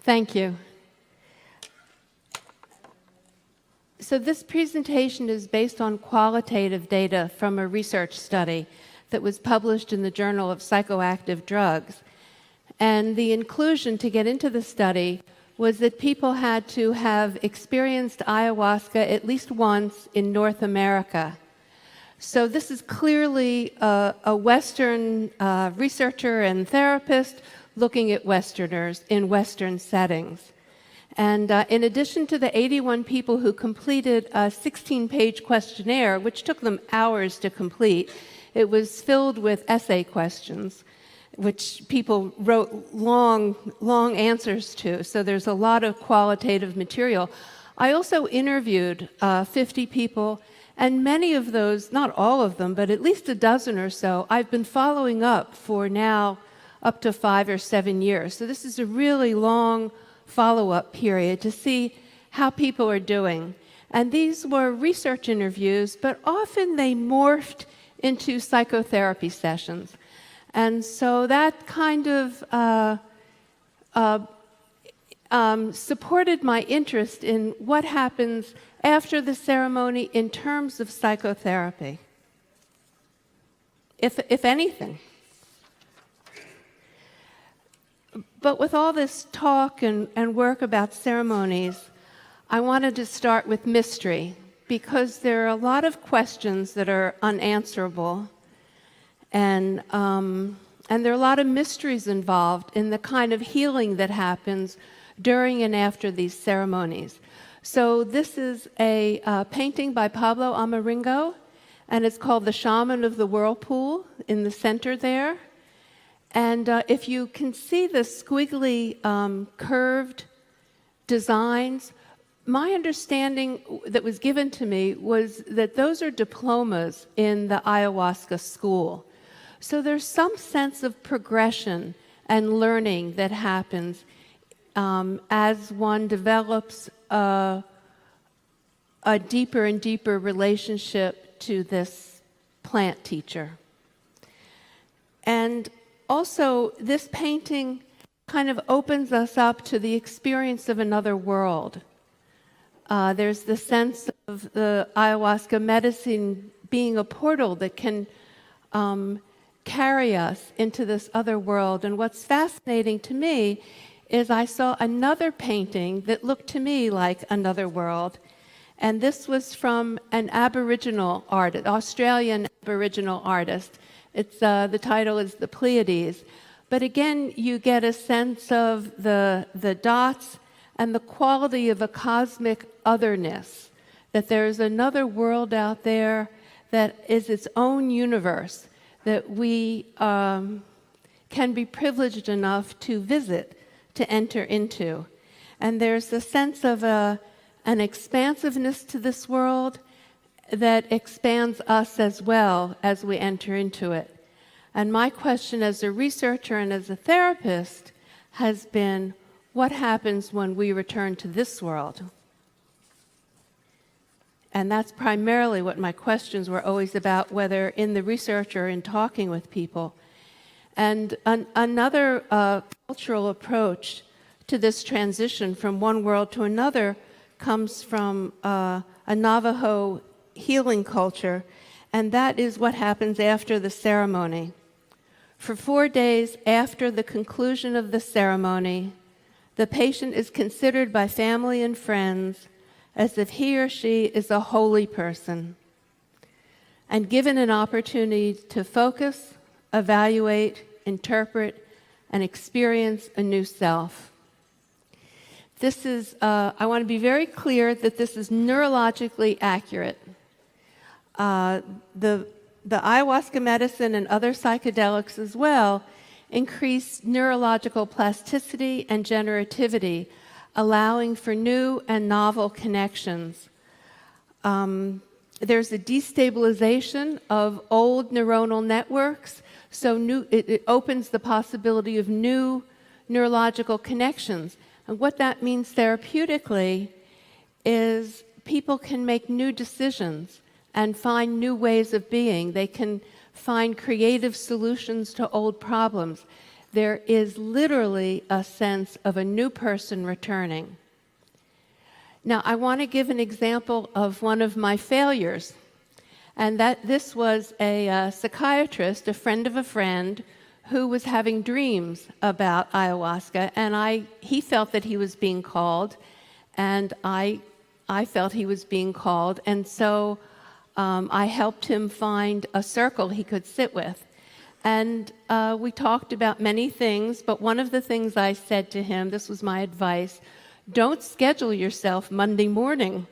Thank you. So this presentation is based on qualitative data from a research study that was published in the Journal of Psychoactive Drugs. And the inclusion to get into the study was that people had to have experienced ayahuasca at least once in North America. So this is clearly a Western researcher and therapist looking at Westerners in Western settings. And in addition to the 81 people who completed a 16-page questionnaire, which took them hours to complete, it was filled with essay questions, which people wrote long answers to. So there's a lot of qualitative material. I also interviewed 50 people, and many of those, not all of them, but at least a dozen or so, I've been following up for now up to 5 or 7 years. So this is a really long follow-up period to see how people are doing. And these were research interviews, but often they morphed into psychotherapy sessions. And so that kind of supported my interest in what happens after the ceremony in terms of psychotherapy, if anything. But with all this talk and work about ceremonies, I wanted to start with mystery, because there are a lot of questions that are unanswerable, and there are a lot of mysteries involved in the kind of healing that happens during and after these ceremonies. So this is a painting by Pablo Amaringo, and it's called The Shaman of the Whirlpool in the center there. And if you can see the squiggly curved designs, my understanding that was given to me was that those are diplomas in the ayahuasca school. So there's some sense of progression and learning that happens as one develops a deeper and deeper relationship to this plant teacher. And also, this painting kind of opens us up to the experience of another world. There's the sense of the ayahuasca medicine being a portal that can carry us into this other world. And what's fascinating to me is I saw another painting that looked to me like another world. And this was from an Aboriginal artist, Australian Aboriginal artist. It's, the title is The Pleiades. But again, you get a sense of the dots and the quality of a cosmic otherness, that there's another world out there that is its own universe that we can be privileged enough to visit, to enter into. And there's a sense of an expansiveness to this world that expands us as well as we enter into it. And my question as a researcher and as a therapist has been, what happens when we return to this world? And that's primarily what my questions were always about, whether in the research or in talking with people. And another cultural approach to this transition from one world to another comes from a Navajo healing culture, and that is what happens after the ceremony. For 4 days after the conclusion of the ceremony, the patient is considered by family and friends as if he or she is a holy person, and given an opportunity to focus, evaluate, interpret, and experience a new self. This is, I want to be very clear that this is neurologically accurate. The ayahuasca medicine and other psychedelics as well increase neurological plasticity and generativity, allowing for new and novel connections. There's a destabilization of old neuronal networks, so it opens the possibility of new neurological connections. And what that means therapeutically is people can make new decisions and find new ways of being. They can find creative solutions to old problems. there is literally a sense of a new person returning. Now, I want to give an example of one of my failures, and that this was a psychiatrist, a friend of a friend, who was having dreams about ayahuasca, and he felt that he was being called, and I felt he was being called, and so I helped him find a circle he could sit with. And we talked about many things, but one of the things I said to him, this was my advice, don't schedule yourself Monday morning.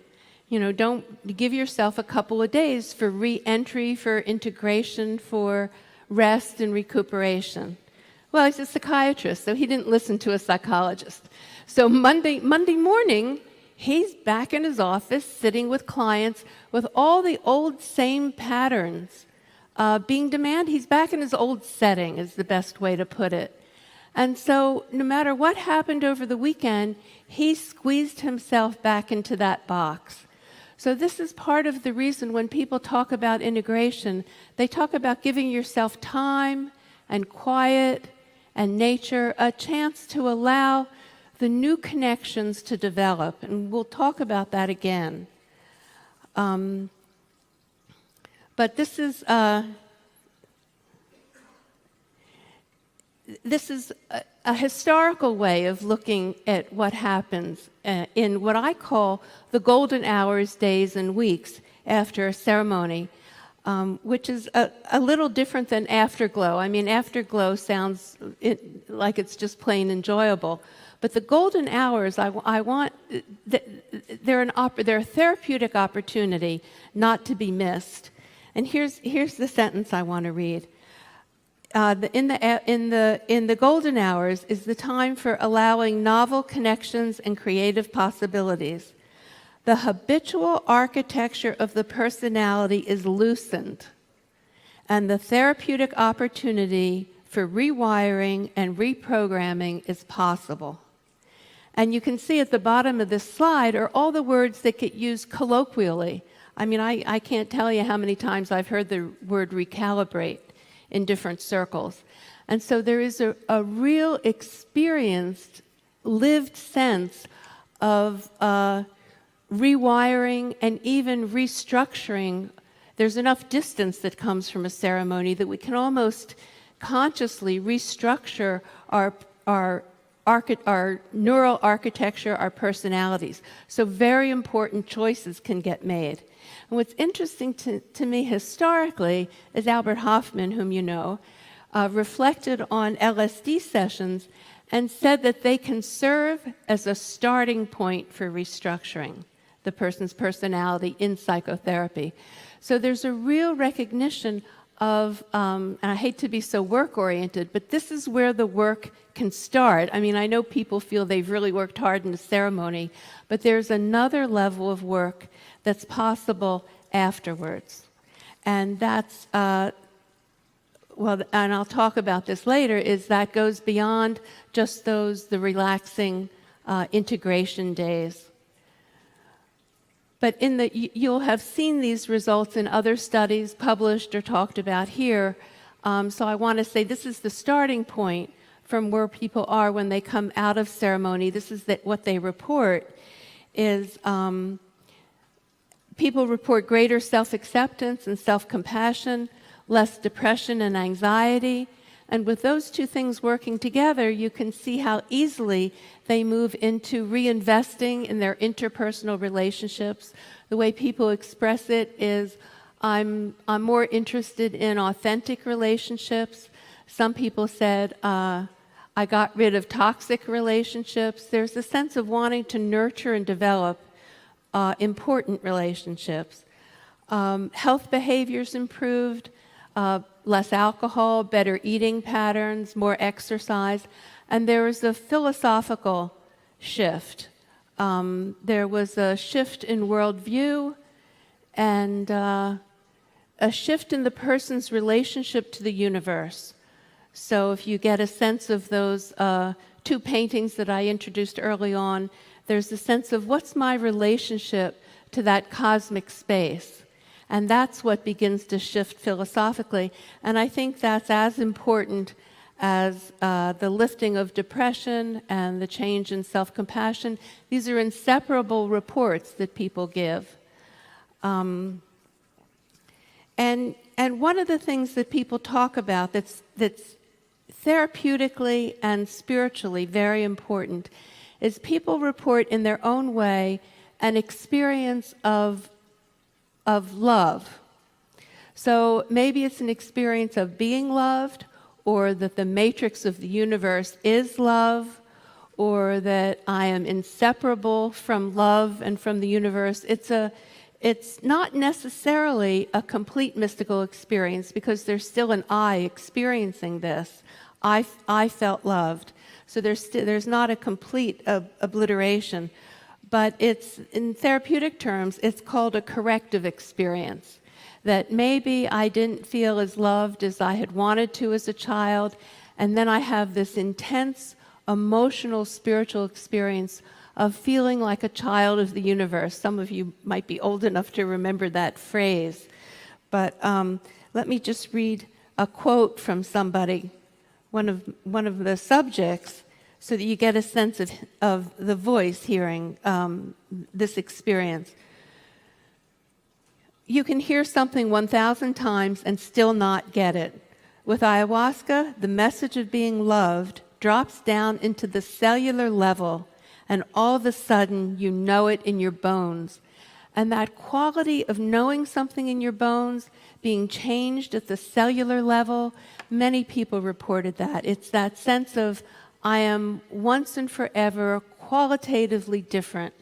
You know, don't give yourself a couple of days for re-entry, for integration, for rest and recuperation. Well, he's a psychiatrist, so he didn't listen to a psychologist. So Monday morning, he's back in his office sitting with clients with all the old same patterns being demanded. He's back in his old setting is the best way to put it. And so no matter what happened over the weekend, he squeezed himself back into that box. So this is part of the reason when people talk about integration, they talk about giving yourself time and quiet and nature, a chance to allow the new connections to develop. And we'll talk about that again. But this is a historical way of looking at what happens in what I call the golden hours, days, and weeks after a ceremony, which is a little different than afterglow. I mean, afterglow sounds like it's just plain enjoyable. But the golden hours, they're a therapeutic opportunity not to be missed. And here's the sentence I want to read. In the golden hours is the time for allowing novel connections and creative possibilities. The habitual architecture of the personality is loosened, and the therapeutic opportunity for rewiring and reprogramming is possible. And you can see at the bottom of this slide are all the words that get used colloquially. I mean, I can't tell you how many times I've heard the word recalibrate in different circles. And so there is a real experienced, lived sense of rewiring and even restructuring. There's enough distance that comes from a ceremony that we can almost consciously restructure our neural architecture, our personalities. So very important choices can get made. And what's interesting to me historically is Albert Hofmann, whom you know, reflected on LSD sessions and said that they can serve as a starting point for restructuring the person's personality in psychotherapy. So there's a real recognition of, and I hate to be so work-oriented, but this is where the work can start. I mean, I know people feel they've really worked hard in the ceremony, but there's another level of work that's possible afterwards. And that's, and I'll talk about this later, is that goes beyond just the relaxing integration days. But you'll have seen these results in other studies published or talked about here. So I want to say this is the starting point from where people are when they come out of ceremony. This is what they report is people report greater self-acceptance and self-compassion, less depression and anxiety. And with those two things working together, you can see how easily they move into reinvesting in their interpersonal relationships. The way people express it is, I'm more interested in authentic relationships. Some people said, I got rid of toxic relationships. There's a sense of wanting to nurture and develop important relationships. Health behaviors improved, less alcohol, better eating patterns, more exercise, and there was a philosophical shift. There was a shift in worldview and a shift in the person's relationship to the universe. So if you get a sense of those two paintings that I introduced early on, there's a sense of what's my relationship to that cosmic space. And that's what begins to shift philosophically. And I think that's as important as the lifting of depression and the change in self-compassion. These are inseparable reports that people give. And one of the things that people talk about that's therapeutically and spiritually very important is people report in their own way an experience of love. So maybe it's an experience of being loved, or that the matrix of the universe is love, or that I am inseparable from love and from the universe. It's not necessarily a complete mystical experience, because there's still an I experiencing this. I felt loved. So there's not a complete obliteration, but it's, in therapeutic terms, it's called a corrective experience. That maybe I didn't feel as loved as I had wanted to as a child, and then I have this intense emotional, spiritual experience of feeling like a child of the universe. Some of you might be old enough to remember that phrase. But let me just read a quote from somebody, one of the subjects, so that you get a sense of the voice hearing this experience. You can hear something 1,000 times and still not get it. With ayahuasca, the message of being loved drops down into the cellular level, and all of a sudden you know it in your bones. And that quality of knowing something in your bones, being changed at the cellular level, many people reported that. It's that sense of, I am once and forever qualitatively different.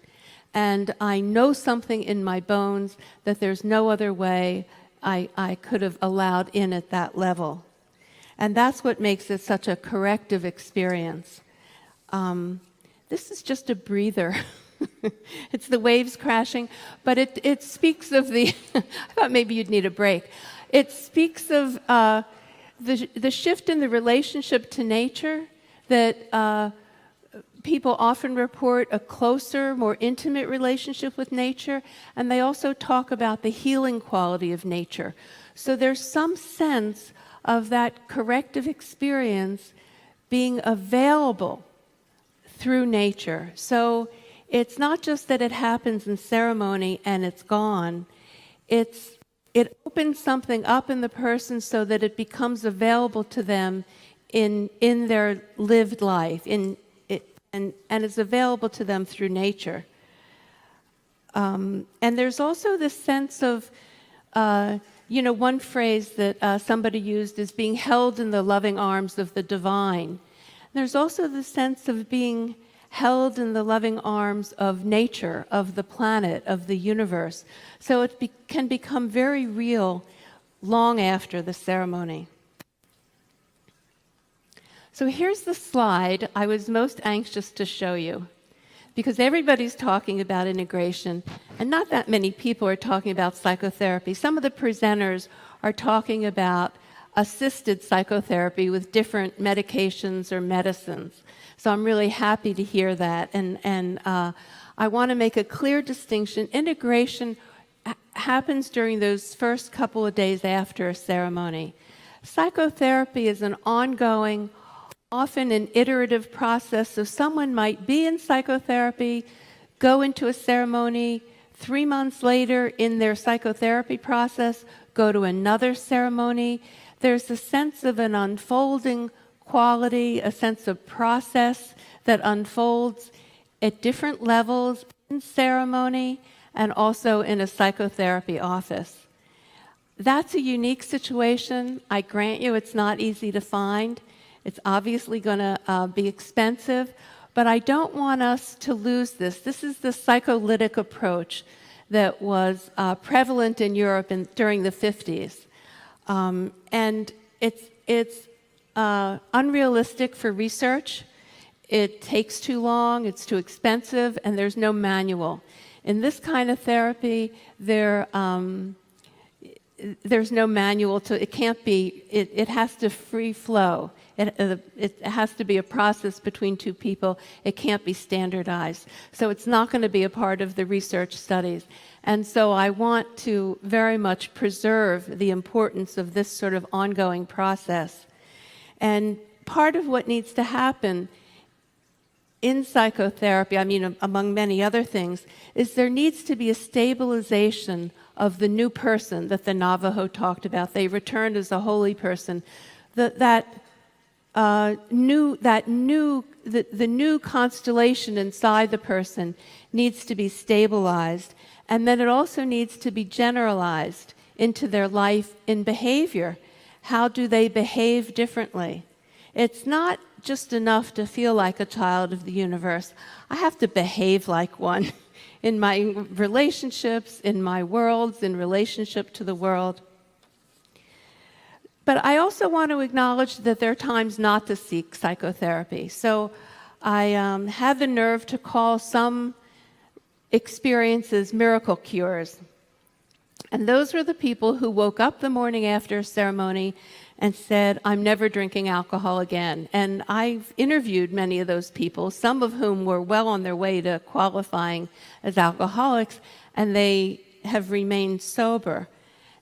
And I know something in my bones that there's no other way I could have allowed in at that level. And that's what makes it such a corrective experience. This is just a breather. It's the waves crashing, but it speaks of the, I thought maybe you'd need a break. It speaks of the shift in the relationship to nature, that people often report a closer, more intimate relationship with nature, and they also talk about the healing quality of nature. So there's some sense of that corrective experience being available through nature. So it's not just that it happens in ceremony and it's gone. It opens something up in the person so that it becomes available to them in their lived life, and it's available to them through nature. And there's also this sense of, one phrase that somebody used is being held in the loving arms of the divine. There's also the sense of being held in the loving arms of nature, of the planet, of the universe. So it can become very real long after the ceremony. So here's the slide I was most anxious to show you, because everybody's talking about integration, and not that many people are talking about psychotherapy. Some of the presenters are talking about assisted psychotherapy with different medications or medicines. So I'm really happy to hear that, and I want to make a clear distinction. Integration happens during those first couple of days after a ceremony. Psychotherapy is an ongoing, often an iterative process. So someone might be in psychotherapy, go into a ceremony, 3 months later in their psychotherapy process, go to another ceremony. There's a sense of an unfolding quality, a sense of process that unfolds at different levels in ceremony and also in a psychotherapy office. That's a unique situation. I grant you it's not easy to find. It's obviously going to be expensive, but I don't want us to lose this. This is the psycholytic approach that was prevalent in Europe during the 50s. And it's unrealistic for research. It takes too long, it's too expensive, and there's no manual. In this kind of therapy, there's no manual to, it can't be, it has to free flow. It has to be a process between two people. It can't be standardized. So it's not going to be a part of the research studies. And so I want to very much preserve the importance of this sort of ongoing process. And part of what needs to happen in psychotherapy, I mean, among many other things, is there needs to be a stabilization of the new person that the Navajo talked about. They returned as a holy person. The new constellation inside the person needs to be stabilized, and then it also needs to be generalized into their life in behavior. How do they behave differently? It's not just enough to feel like a child of the universe. I have to behave like one in my relationships, in my worlds, in relationship to the world. But I also want to acknowledge that there are times not to seek psychotherapy. So I had the nerve to call some experiences miracle cures. And those were the people who woke up the morning after a ceremony and said, I'm never drinking alcohol again. And I've interviewed many of those people, some of whom were well on their way to qualifying as alcoholics, and they have remained sober.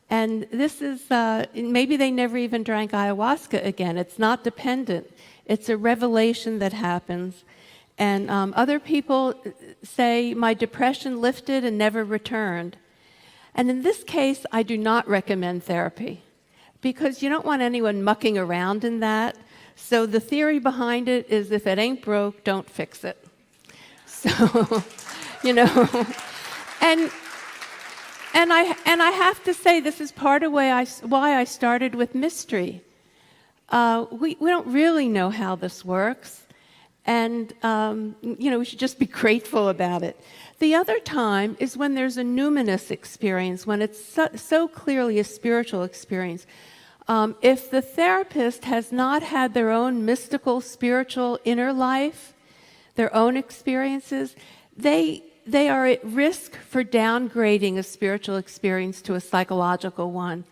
And this is, maybe they never even drank ayahuasca again. It's not dependent. It's a revelation that happens. And other people say, my depression lifted and never returned. And in this case, I do not recommend therapy, because you don't want anyone mucking around in that. So the theory behind it is, if it ain't broke, don't fix it. So, and I have to say, this is part of why I started with mystery. We don't really know how this works, and we should just be grateful about it. The other time is when there's a numinous experience, when it's so clearly a spiritual experience. If the therapist has not had their own mystical, spiritual inner life, their own experiences, they are at risk for downgrading a spiritual experience to a psychological one.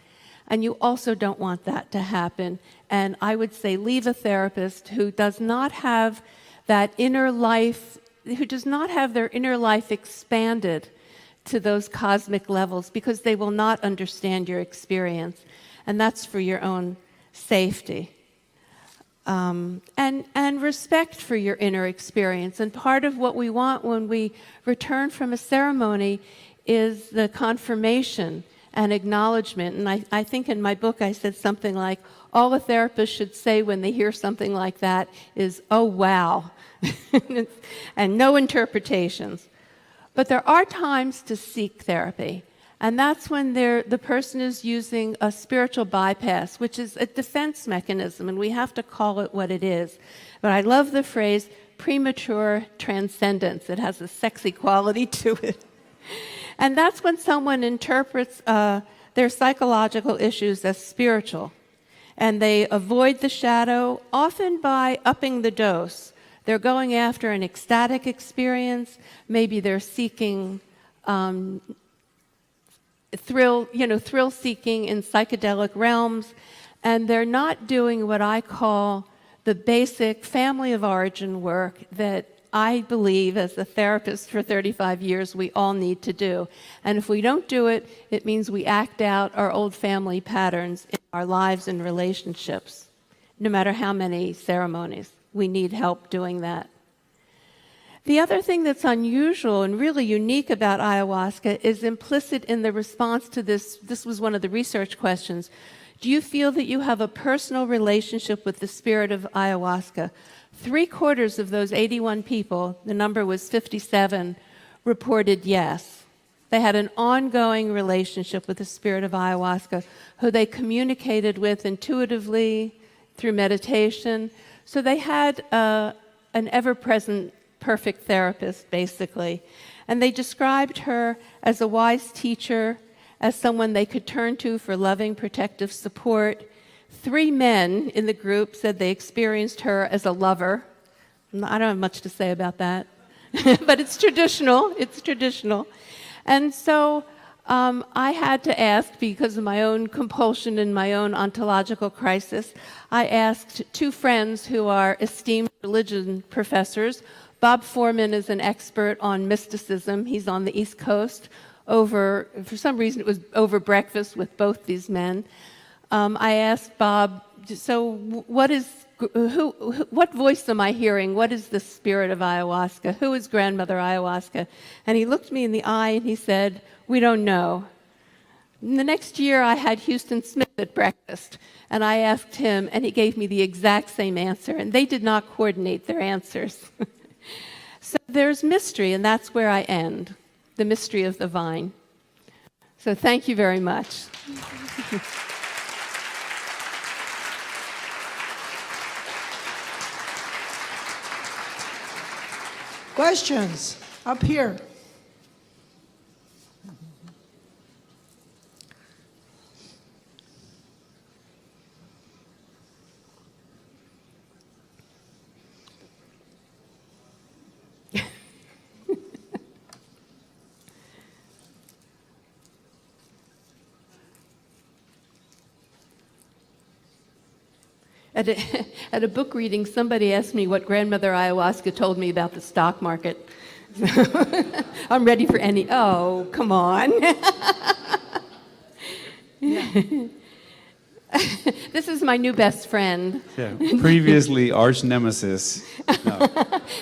And you also don't want that to happen. And I would say leave a therapist who does not have that inner life, who does not have their inner life expanded to those cosmic levels, because they will not understand your experience. And that's for your own safety. And respect for your inner experience. And part of what we want when we return from a ceremony is the confirmation and acknowledgement. And I think in my book I said something like, all a therapist should say when they hear something like that is, oh, wow, and no interpretations. But there are times to seek therapy. And that's when the person is using a spiritual bypass, which is a defense mechanism, and we have to call it what it is. But I love the phrase premature transcendence. It has a sexy quality to it. And that's when someone interprets their psychological issues as spiritual. And they avoid the shadow, often by upping the dose. They're going after an ecstatic experience. Maybe they're seeking thrill-seeking in psychedelic realms, and they're not doing what I call the basic family of origin work that I believe, as a therapist for 35 years, we all need to do. And if we don't do it, it means we act out our old family patterns in our lives and relationships, no matter how many ceremonies. We need help doing that. The other thing that's unusual and really unique about ayahuasca is implicit in the response to this. This was one of the research questions. Do you feel that you have a personal relationship with the spirit of ayahuasca? 3/4 of those 81 people, the number was 57, reported yes. They had an ongoing relationship with the spirit of ayahuasca, who they communicated with intuitively through meditation. So they had an ever-present perfect therapist, basically. And they described her as a wise teacher, as someone they could turn to for loving, protective support. 3 men in the group said they experienced her as a lover. I don't have much to say about that, but it's traditional. It's traditional. And so I had to ask, because of my own compulsion and my own ontological crisis, I asked 2 friends who are esteemed religion professors. Bob Foreman is an expert on mysticism. He's on the East Coast. For some reason, it was over breakfast with both these men. I asked Bob, so what is what voice am I hearing? What is the spirit of ayahuasca? Who is Grandmother Ayahuasca? And he looked me in the eye and he said, we don't know. And the next year, I had Houston Smith at breakfast, and I asked him, and he gave me the exact same answer, and they did not coordinate their answers. So there's mystery, and that's where I end, the mystery of the vine. So thank you very much. Questions? Up here. At a book reading, somebody asked me what Grandmother Ayahuasca told me about the stock market. I'm ready for any. Oh, come on. This is my new best friend. Yeah. Previously arch nemesis. No.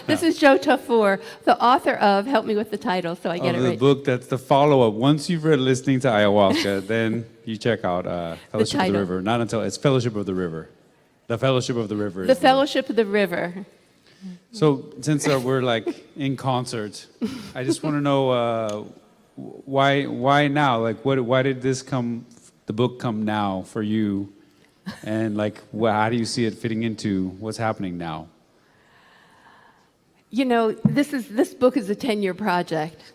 This is Joe Tafur, the author of, help me with the title so I get it the right. book that's the follow-up. Once you've read Listening to Ayahuasca, then you check out Fellowship of the River. Not until it's Fellowship of the River. The Fellowship of the River. The Fellowship of the River. So since we're like in concert, I just want to know why now? Like, why did the book come now for you? And like, how do you see it fitting into what's happening now? You know, this book is a 10-year project,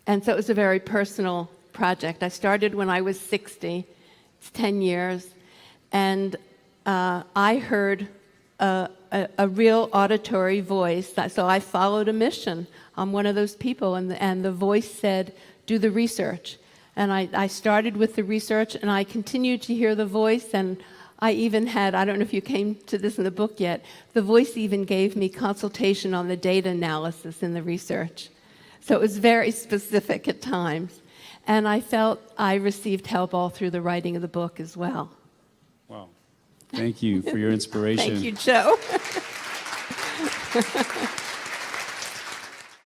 and so it was a very personal project. I started when I was 60. It's 10 years, and I heard a real auditory voice, so I followed a mission. I'm one of those people, and the voice said, do the research. And I started with the research, and I continued to hear the voice, and I even had, I don't know if you came to this in the book yet, the voice even gave me consultation on the data analysis in the research. So it was very specific at times. And I felt I received help all through the writing of the book as well. Wow. Thank you for your inspiration. Thank you, Joe.